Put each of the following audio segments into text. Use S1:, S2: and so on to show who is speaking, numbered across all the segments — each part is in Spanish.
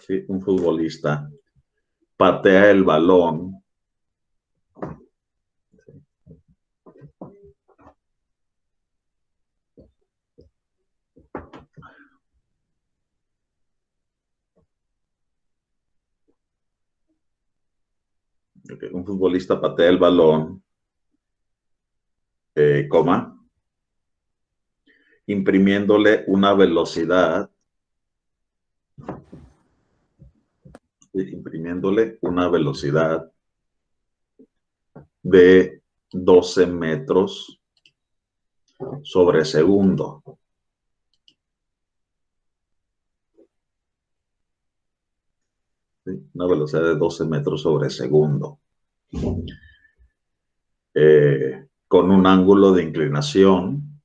S1: ¿sí? Un futbolista patea el balón. Okay. Un futbolista patea el balón, coma, imprimiéndole una velocidad, de 12 metros sobre segundo. ¿Sí? Una velocidad de 12 metros sobre segundo. Con un ángulo de inclinación.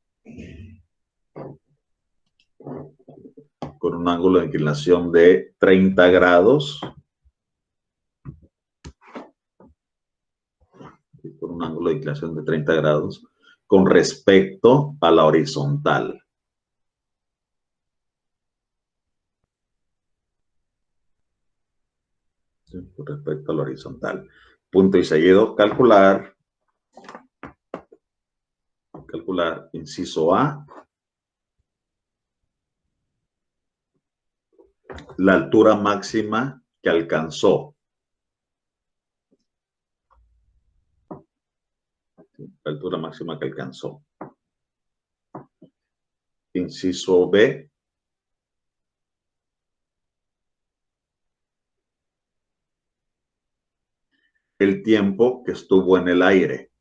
S1: Con un ángulo de inclinación de 30 grados. Con un ángulo de inclinación de 30 grados con respecto a la horizontal. Sí, con respecto a la horizontal. Punto y seguido, calcular, inciso A, la altura máxima que alcanzó. La altura máxima que alcanzó. Inciso B, el tiempo que estuvo en el aire.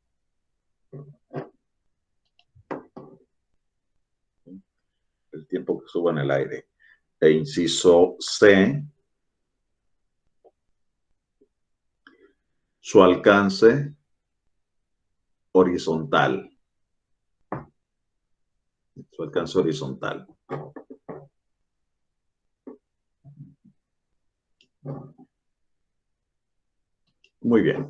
S1: El tiempo que estuvo en el aire. E inciso C, su alcance horizontal. Su alcance horizontal. Muy bien.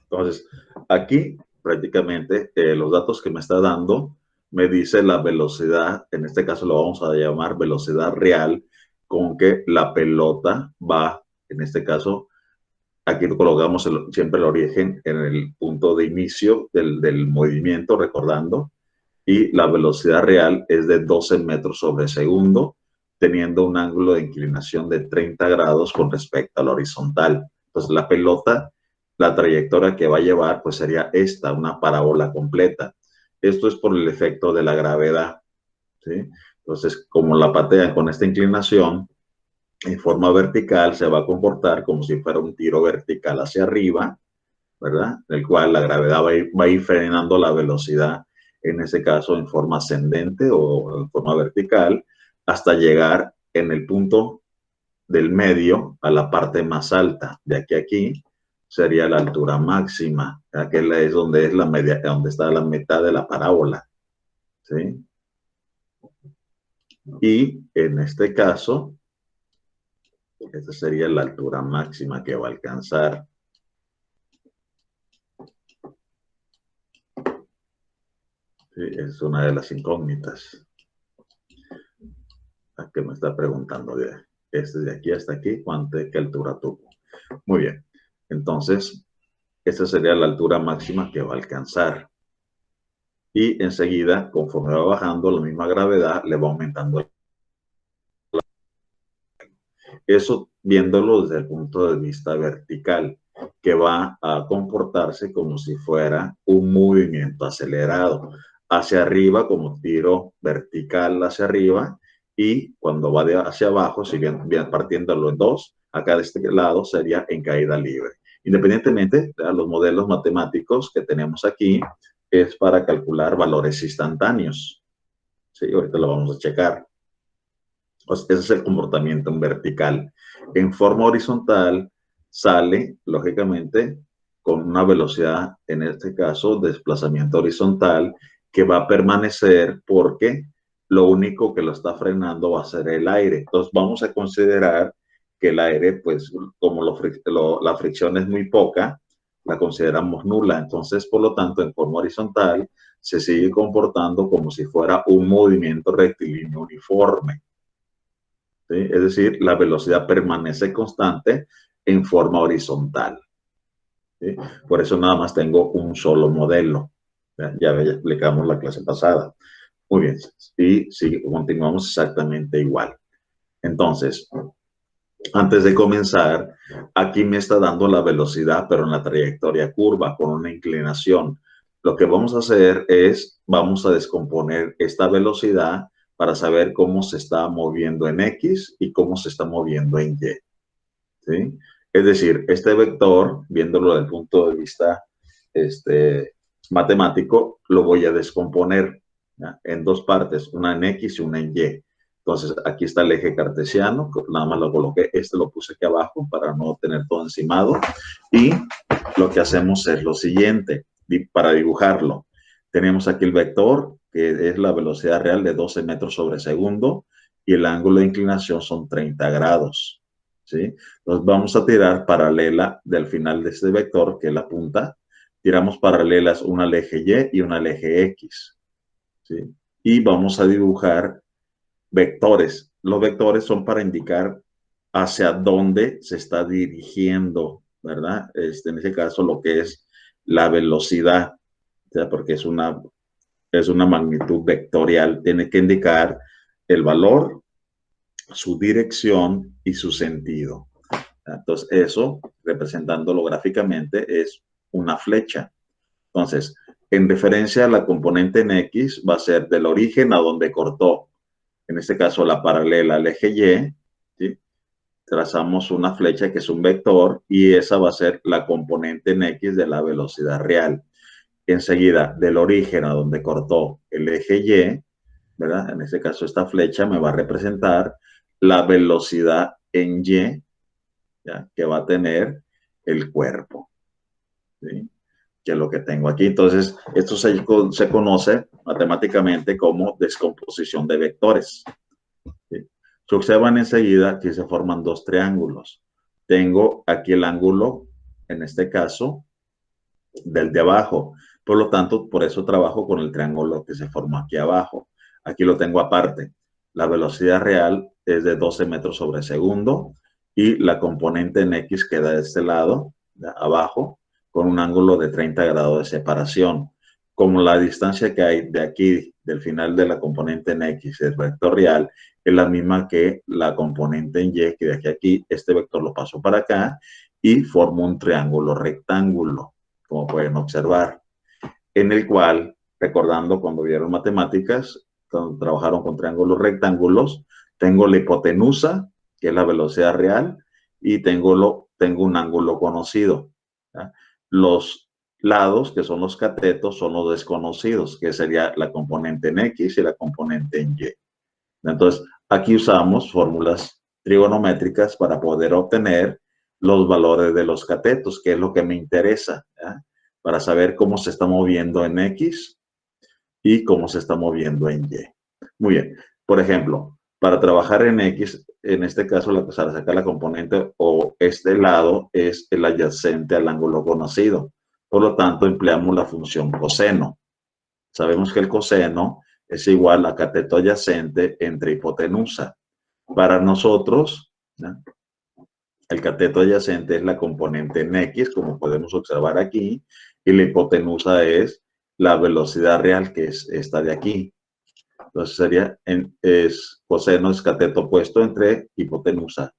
S1: Entonces, aquí prácticamente los datos que me está dando me dice la velocidad, en este caso lo vamos a llamar velocidad real, con que la pelota va, en este caso, aquí colocamos siempre el origen en el punto de inicio del movimiento, recordando, y la velocidad real es de 12 metros sobre segundo, teniendo un ángulo de inclinación de 30 grados con respecto a la horizontal. Entonces, la pelota, la trayectoria que va a llevar, pues sería esta, una parábola completa. Esto es por el efecto de la gravedad, ¿sí? Entonces, como la patean con esta inclinación, en forma vertical, se va a comportar como si fuera un tiro vertical hacia arriba, ¿verdad? El cual la gravedad va a ir frenando la velocidad, en ese caso en forma ascendente o en forma vertical, hasta llegar en el punto del medio a la parte más alta. De aquí a aquí sería la altura máxima, que es donde es la media, donde está la mitad de la parábola, ¿sí? Y en este caso, esta sería la altura máxima que va a alcanzar. Sí, es una de las incógnitas que me está preguntando de aquí hasta aquí, ¿qué altura tuvo? Muy bien. Entonces, esa sería la altura máxima que va a alcanzar. Y enseguida, conforme va bajando, la misma gravedad le va aumentando. Eso viéndolo desde el punto de vista vertical, que va a comportarse como si fuera un movimiento acelerado hacia arriba, como tiro vertical hacia arriba, y cuando va hacia abajo, si bien partiéndolo en dos, acá de este lado sería en caída libre. Independientemente de los modelos matemáticos que tenemos aquí, es para calcular valores instantáneos. Sí, ahorita lo vamos a checar. Ese es el comportamiento en vertical. En forma horizontal sale, lógicamente, con una velocidad, en este caso, desplazamiento horizontal, que va a permanecer porque lo único que lo está frenando va a ser el aire. Entonces vamos a considerar que el aire, pues como la fricción es muy poca, la consideramos nula. Entonces, por lo tanto, en forma horizontal se sigue comportando como si fuera un movimiento rectilíneo uniforme. ¿sí? Es decir, la velocidad permanece constante en forma horizontal. ¿Sí? Por eso nada más tengo un solo modelo. Ya explicamos la clase pasada. Muy bien. Y sí, continuamos exactamente igual. Entonces, antes de comenzar, aquí me está dando la velocidad, pero en la trayectoria curva, con una inclinación. Lo que vamos a hacer es, vamos a descomponer esta velocidad para saber cómo se está moviendo en X y cómo se está moviendo en Y. ¿Sí? Es decir, este vector, viéndolo desde el punto de vista matemático, lo voy a descomponer, ¿ya?, en dos partes, una en X y una en Y. Entonces, aquí está el eje cartesiano, nada más lo coloqué, lo puse aquí abajo para no tener todo encimado. Y lo que hacemos es lo siguiente, para dibujarlo. Tenemos aquí el vector, que es la velocidad real de 12 metros sobre segundo, y el ángulo de inclinación son 30 grados. ¿Sí? Entonces vamos a tirar paralela del final de este vector, que es la punta. Tiramos paralelas una al eje Y y una al eje X. ¿Sí? Y vamos a dibujar vectores. Los vectores son para indicar hacia dónde se está dirigiendo, ¿verdad? En ese caso, lo que es la velocidad, o sea, porque es una magnitud vectorial. Tiene que indicar el valor, su dirección y su sentido. Entonces, eso, representándolo gráficamente, es una flecha. Entonces, en referencia a la componente en X, va a ser del origen a donde cortó. En este caso, la paralela al eje Y, ¿sí? Trazamos una flecha que es un vector y esa va a ser la componente en X de la velocidad real. Enseguida, del origen a donde cortó el eje Y, ¿verdad? En este caso, esta flecha me va a representar la velocidad en Y, ¿ya?, que va a tener el cuerpo, ¿sí?, que es lo que tengo aquí. Entonces, esto se conoce matemáticamente como descomposición de vectores. ¿Sí? Se observan enseguida que se forman dos triángulos. Tengo aquí el ángulo, en este caso, del de abajo. Por lo tanto, por eso trabajo con el triángulo que se formó aquí abajo. Aquí lo tengo aparte. La velocidad real es de 12 metros sobre segundo y la componente en X queda de este lado, de abajo, con un ángulo de 30 grados de separación. Como la distancia que hay de aquí, del final de la componente en X, es vectorial, es la misma que la componente en Y, que de aquí a aquí, este vector lo paso para acá y formo un triángulo rectángulo, como pueden observar, en el cual, recordando cuando vieron matemáticas, cuando trabajaron con triángulos rectángulos, tengo la hipotenusa, que es la velocidad real, y tengo un ángulo conocido, ¿ya? Los lados, que son los catetos, son los desconocidos, que sería la componente en X y la componente en Y. Entonces, aquí usamos fórmulas trigonométricas para poder obtener los valores de los catetos, que es lo que me interesa, ¿ya?, para saber cómo se está moviendo en X y cómo se está moviendo en Y. Muy bien. Por ejemplo, para trabajar en X, en este caso, para sacar la componente o este lado es el adyacente al ángulo conocido. Por lo tanto, empleamos la función coseno. Sabemos que el coseno es igual a cateto adyacente entre hipotenusa. Para nosotros, ¿no?, el cateto adyacente es la componente en X, como podemos observar aquí, y la hipotenusa es la velocidad real, que es esta de aquí. Entonces sería, coseno es cateto opuesto entre hipotenusa,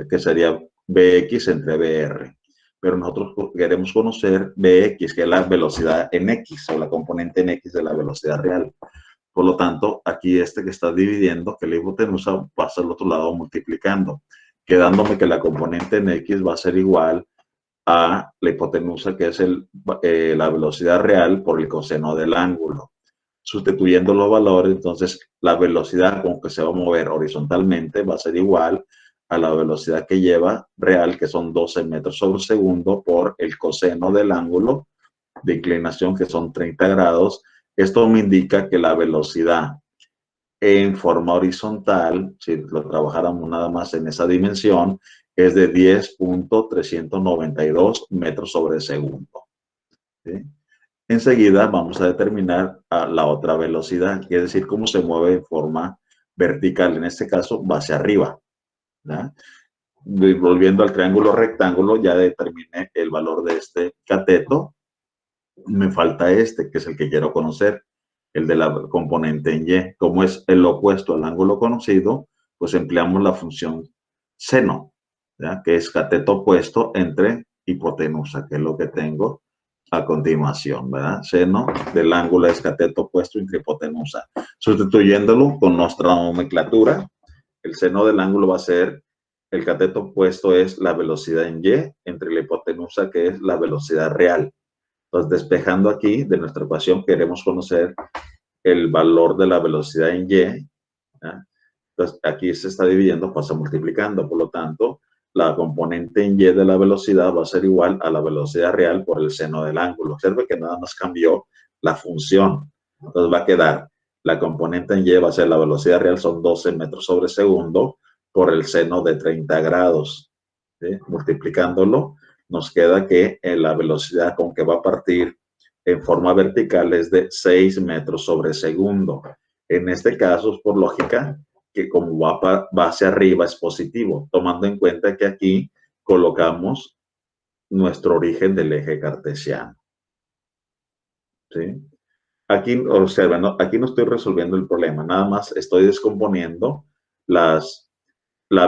S1: que sería Bx entre Br. Pero nosotros queremos conocer Bx, que es la velocidad en X, o la componente en X de la velocidad real. Por lo tanto, aquí que está dividiendo, que la hipotenusa pasa al otro lado multiplicando, quedándome que la componente en X va a ser igual a la hipotenusa, que es la velocidad real por el coseno del ángulo. Sustituyendo los valores, entonces la velocidad con que se va a mover horizontalmente va a ser igual a la velocidad que lleva real, que son 12 metros sobre segundo, por el coseno del ángulo de inclinación, que son 30 grados. Esto me indica que la velocidad en forma horizontal, si lo trabajáramos nada más en esa dimensión, es de 10.392 metros sobre segundo. ¿Sí? Enseguida vamos a determinar la otra velocidad, que es decir, cómo se mueve en forma vertical, en este caso va hacia arriba. ¿ya? Volviendo al triángulo rectángulo, ya determiné el valor de este cateto. Me falta este, que es el que quiero conocer, el de la componente en Y. Como es el opuesto al ángulo conocido, pues empleamos la función seno, ¿ya? Que es cateto opuesto entre hipotenusa, que es lo que tengo a continuación, ¿verdad? Seno del ángulo es cateto opuesto entre hipotenusa. Sustituyéndolo con nuestra nomenclatura, el seno del ángulo va a ser, el cateto opuesto es la velocidad en Y entre la hipotenusa, que es la velocidad real. Entonces, despejando aquí de nuestra ecuación, queremos conocer el valor de la velocidad en Y. ¿Ya? Entonces, aquí se está dividiendo, pasa multiplicando. Por lo tanto, la componente en Y de la velocidad va a ser igual a la velocidad real por el seno del ángulo. Observe que nada más cambió la función. Entonces, va a quedar, la componente en Y va a ser la velocidad real, son 12 metros sobre segundo, por el seno de 30 grados. ¿Sí? Multiplicándolo, nos queda que la velocidad con que va a partir en forma vertical es de 6 metros sobre segundo. En este caso, por lógica, que como va hacia arriba es positivo, tomando en cuenta que aquí colocamos nuestro origen del eje cartesiano. ¿Sí? Aquí, observen, ¿no? Aquí no estoy resolviendo el problema, nada más estoy descomponiendo la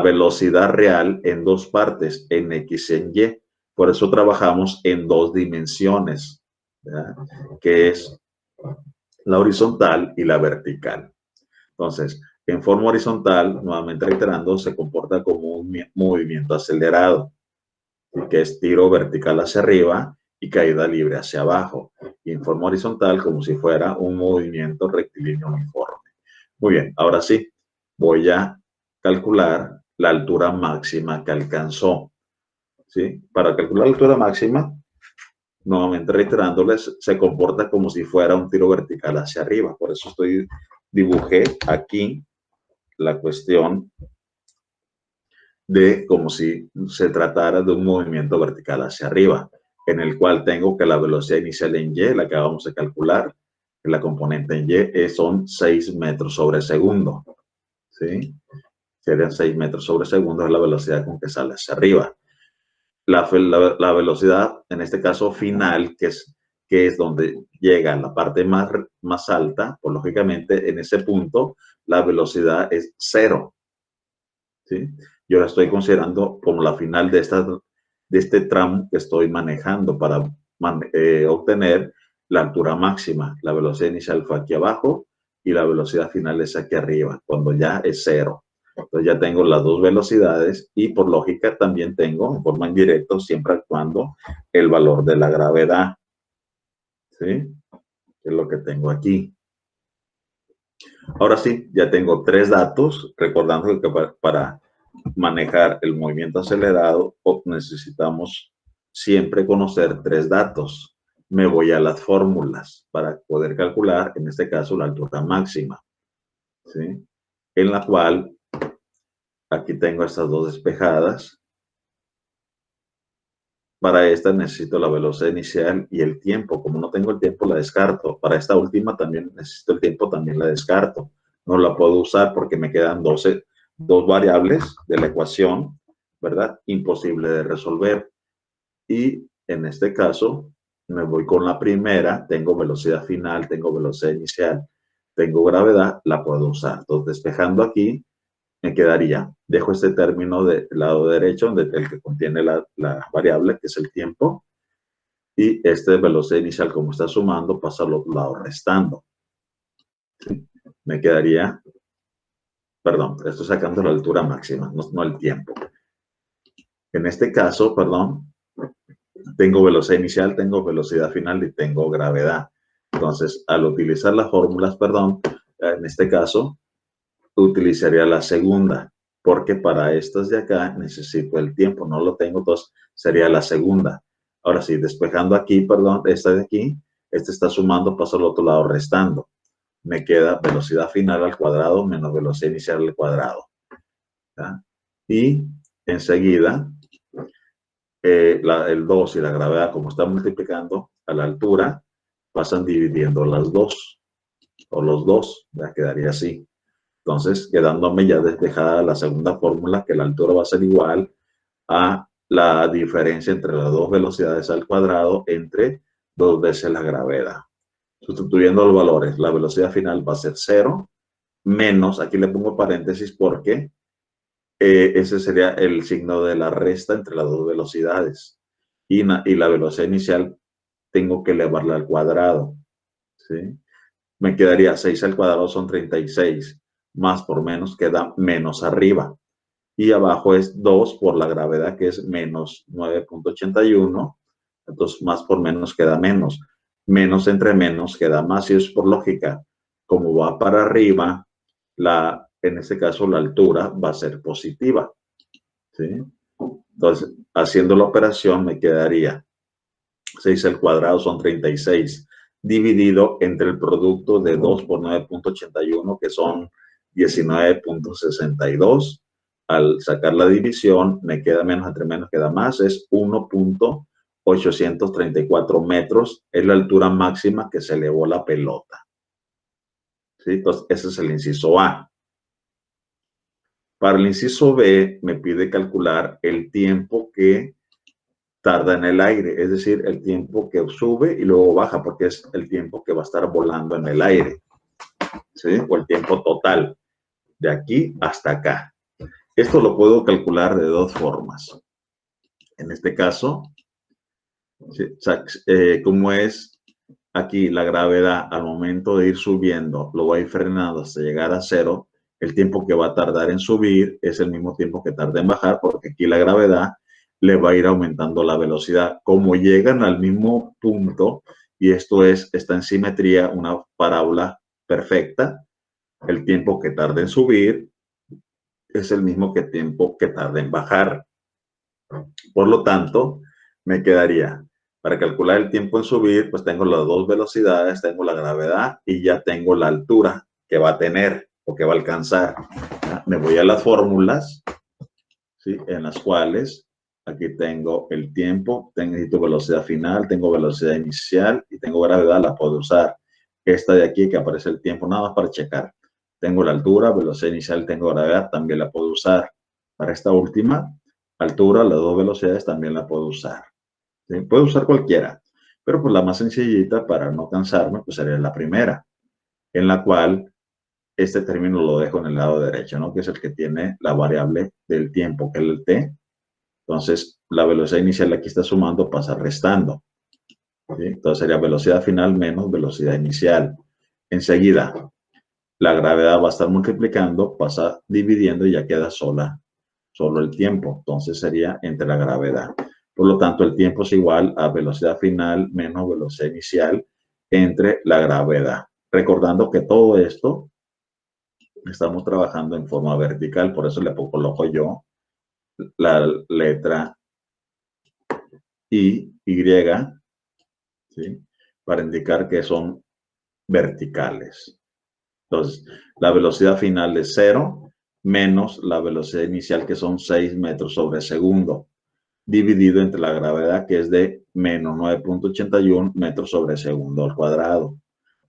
S1: velocidad real en dos partes, en X y en Y. Por eso trabajamos en dos dimensiones, ¿verdad? Que es la horizontal y la vertical. Entonces, en forma horizontal, nuevamente reiterando, se comporta como un movimiento acelerado, que es tiro vertical hacia arriba y caída libre hacia abajo. Y en forma horizontal, como si fuera un movimiento rectilíneo uniforme. Muy bien, ahora sí, voy a calcular la altura máxima que alcanzó. ¿Sí? Para calcular la altura máxima, nuevamente reiterándoles, se comporta como si fuera un tiro vertical hacia arriba. Por eso dibujé aquí la cuestión de como si se tratara de un movimiento vertical hacia arriba, en el cual tengo que la velocidad inicial en Y, la que vamos a calcular, la componente en Y, son 6 metros sobre segundo. ¿Sí? Serían 6 metros sobre segundo, es la velocidad con que sale hacia arriba. La velocidad, en este caso final, que es donde llega la parte más alta, pues lógicamente en ese punto la velocidad es cero. ¿Sí? Yo la estoy considerando como la final de este tramo que estoy manejando para obtener la altura máxima. La velocidad inicial fue aquí abajo y la velocidad final es aquí arriba, cuando ya es cero. Entonces ya tengo las dos velocidades y por lógica también tengo, en forma indirecta, siempre actuando, el valor de la gravedad. ¿Sí? Que es lo que tengo aquí. Ahora sí, ya tengo tres datos, recordando que para manejar el movimiento acelerado necesitamos siempre conocer tres datos. Me voy a las fórmulas para poder calcular, en este caso, la altura máxima, ¿sí? En la cual, aquí tengo estas dos despejadas. Para esta necesito la velocidad inicial y el tiempo. Como no tengo el tiempo, la descarto. Para esta última también necesito el tiempo, también la descarto. No la puedo usar porque me quedan dos variables de la ecuación, ¿verdad? Imposible de resolver. Y en este caso, me voy con la primera. Tengo velocidad final, tengo velocidad inicial, tengo gravedad, la puedo usar. Entonces, despejando aquí, me quedaría, dejo este término del lado derecho, donde el que contiene la variable, que es el tiempo, y este velocidad inicial, como está sumando, pasa al otro lado restando. ¿Sí? Me quedaría, perdón, estoy sacando la altura máxima, no el tiempo. En este caso, perdón, tengo velocidad inicial, tengo velocidad final y tengo gravedad. Entonces, al utilizar las fórmulas, perdón, en este caso, utilizaría la segunda, porque para estas de acá necesito el tiempo, no lo tengo, entonces sería la segunda. Ahora sí, despejando aquí, perdón, esta de aquí, este está sumando, pasa al otro lado restando. Me queda velocidad final al cuadrado menos velocidad inicial al cuadrado. ¿Ya? Y enseguida, el 2 y la gravedad, como están multiplicando a la altura, pasan dividiendo las dos, o los dos, ya quedaría así. Entonces, quedándome ya despejada la segunda fórmula, que la altura va a ser igual a la diferencia entre las dos velocidades al cuadrado entre dos veces la gravedad. Sustituyendo los valores, la velocidad final va a ser 0 menos, aquí le pongo paréntesis porque ese sería el signo de la resta entre las dos velocidades. Y la velocidad inicial tengo que elevarla al cuadrado. ¿Sí? Me quedaría 6 al cuadrado son 36. Más por menos queda menos arriba. Y abajo es 2 por la gravedad, que es menos 9.81. Entonces, más por menos queda menos. Menos entre menos queda más. Y es por lógica. Como va para arriba, en este caso la altura va a ser positiva. ¿Sí? Entonces, haciendo la operación me quedaría 6 al cuadrado son 36, dividido entre el producto de 2 por 9.81, que son 19.62. Al sacar la división, me queda menos entre menos, queda más, es 1.834 metros, es la altura máxima que se elevó la pelota. ¿Sí? Entonces, ese es el inciso A. Para el inciso B, me pide calcular el tiempo que tarda en el aire, es decir, el tiempo que sube y luego baja, porque es el tiempo que va a estar volando en el aire, ¿sí? O el tiempo total, de aquí hasta acá. Esto lo puedo calcular de dos formas. En este caso, ¿sí? Como es aquí la gravedad al momento de ir subiendo, lo va a ir frenando hasta llegar a cero, el tiempo que va a tardar en subir es el mismo tiempo que tarda en bajar, porque aquí la gravedad le va a ir aumentando la velocidad. Como llegan al mismo punto, y esto está en simetría, una parábola perfecta, el tiempo que tarda en subir es el mismo tiempo que tarda en bajar. Por lo tanto, me quedaría, para calcular el tiempo en subir, pues tengo las dos velocidades, tengo la gravedad y ya tengo la altura que va a tener o que va a alcanzar. Me voy a las fórmulas, ¿sí? En las cuales aquí tengo el tiempo, necesito velocidad final, tengo velocidad inicial y tengo gravedad, la puedo usar. Esta de aquí que aparece el tiempo, nada más para checar. Tengo la altura, velocidad inicial, tengo gravedad, también la puedo usar. Para esta última, altura, las dos velocidades también la puedo usar. ¿Sí? Puedo usar cualquiera, pero pues la más sencillita para no cansarme, pues sería la primera, en la cual este término lo dejo en el lado derecho, ¿no? Que es el que tiene la variable del tiempo, que es el t. Entonces, la velocidad inicial aquí está sumando, pasa restando. ¿Sí? Entonces sería velocidad final menos velocidad inicial. Enseguida, la gravedad va a estar multiplicando, pasa dividiendo y ya queda solo el tiempo. Entonces sería entre la gravedad. Por lo tanto, el tiempo es igual a velocidad final menos velocidad inicial entre la gravedad. Recordando que todo esto estamos trabajando en forma vertical, por eso le coloco yo la letra Y, ¿sí? Para indicar que son verticales. Entonces, la velocidad final es 0 menos la velocidad inicial, que son 6 metros sobre segundo, dividido entre la gravedad, que es de menos 9.81 metros sobre segundo al cuadrado.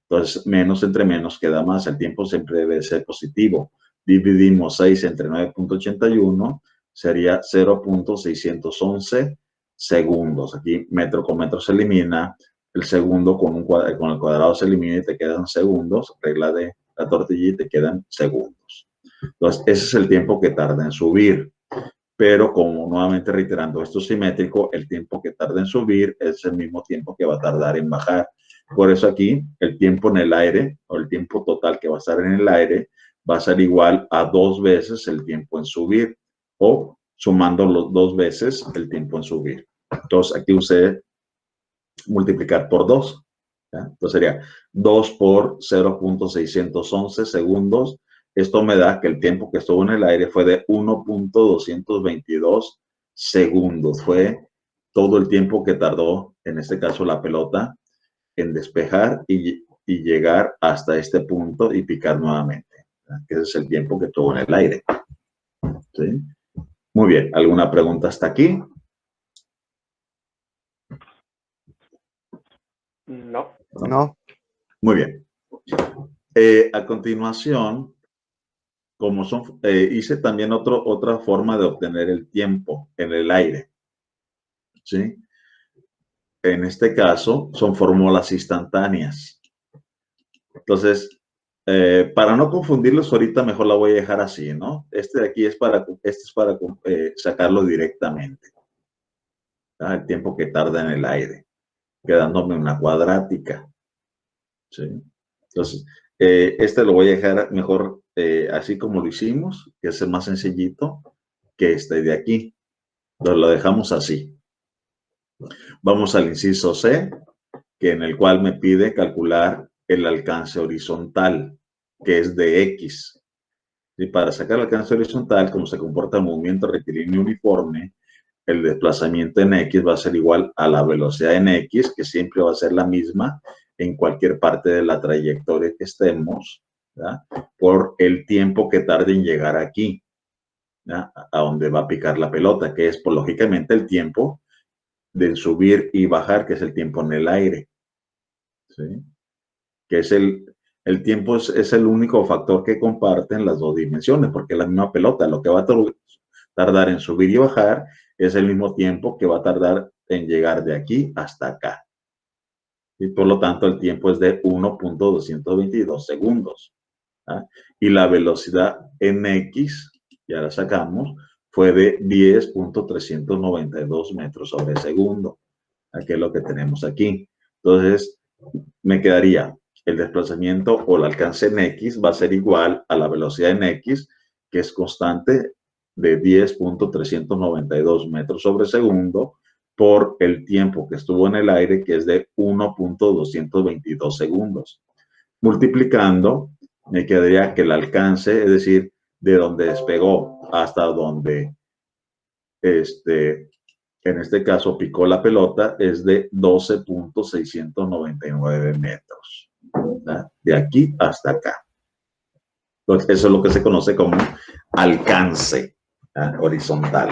S1: Entonces, menos entre menos queda más. El tiempo siempre debe ser positivo. Dividimos 6 entre 9.81, sería 0.611 segundos. Aquí metro con metro se elimina, el segundo con el cuadrado se elimina y te quedan segundos. Regla de la tortilla y te quedan segundos. Entonces, ese es el tiempo que tarda en subir. Pero como nuevamente reiterando, esto es simétrico, el tiempo que tarda en subir es el mismo tiempo que va a tardar en bajar. Por eso aquí el tiempo en el aire, o el tiempo total que va a estar en el aire, va a ser igual a 2 veces el tiempo en subir, o sumando los 2 veces el tiempo en subir. Entonces aquí usé multiplicar por 2. ¿Ya? Entonces sería 2 por 0.611 segundos. Esto me da que el tiempo que estuvo en el aire fue de 1.222 segundos. Fue todo el tiempo que tardó, en este caso, la pelota en despejar y llegar hasta este punto y picar nuevamente. Ese es el tiempo que tuvo en el aire. ¿Sí? Muy bien. ¿Alguna pregunta hasta aquí?
S2: No.
S3: No.
S1: Muy bien. A continuación, como son, hice también otra forma de obtener el tiempo en el aire, ¿sí? En este caso, son fórmulas instantáneas. Entonces, para no confundirlos, ahorita mejor la voy a dejar así, ¿no? Este de aquí es para sacarlo directamente. ¿Ah? El tiempo que tarda en el aire, quedándome una cuadrática, ¿sí? Entonces, este lo voy a dejar mejor así como lo hicimos, que es el más sencillito que este de aquí. Entonces, lo dejamos así. Vamos al inciso C, que en el cual me pide calcular el alcance horizontal, que es de X. Y para sacar el alcance horizontal, como se comporta el movimiento rectilíneo uniforme, el desplazamiento en X va a ser igual a la velocidad en X, que siempre va a ser la misma en cualquier parte de la trayectoria que estemos, ¿verdad? Por el tiempo que tarde en llegar aquí, ¿verdad? A donde va a picar la pelota, que es, pues, lógicamente, el tiempo de subir y bajar, que es el tiempo en el aire, ¿sí? Que es el tiempo es el único factor que comparten las dos dimensiones, porque es la misma pelota. Lo que va a tardar en subir y bajar es el mismo tiempo que va a tardar en llegar de aquí hasta acá. Y por lo tanto, el tiempo es de 1.222 segundos. ¿Ah? Y la velocidad en X, ya la sacamos, fue de 10.392 metros sobre segundo. Que es lo que tenemos aquí. Entonces, me quedaría el desplazamiento o el alcance en X va a ser igual a la velocidad en X, que es constante de 10.392 metros sobre segundo, por el tiempo que estuvo en el aire, que es de 1.222 segundos. Multiplicando, me quedaría que el alcance, es decir, de donde despegó hasta donde en este caso picó la pelota, es de 12.699 metros, ¿verdad? De aquí hasta acá. Entonces, eso es lo que se conoce como alcance, ¿verdad? Horizontal.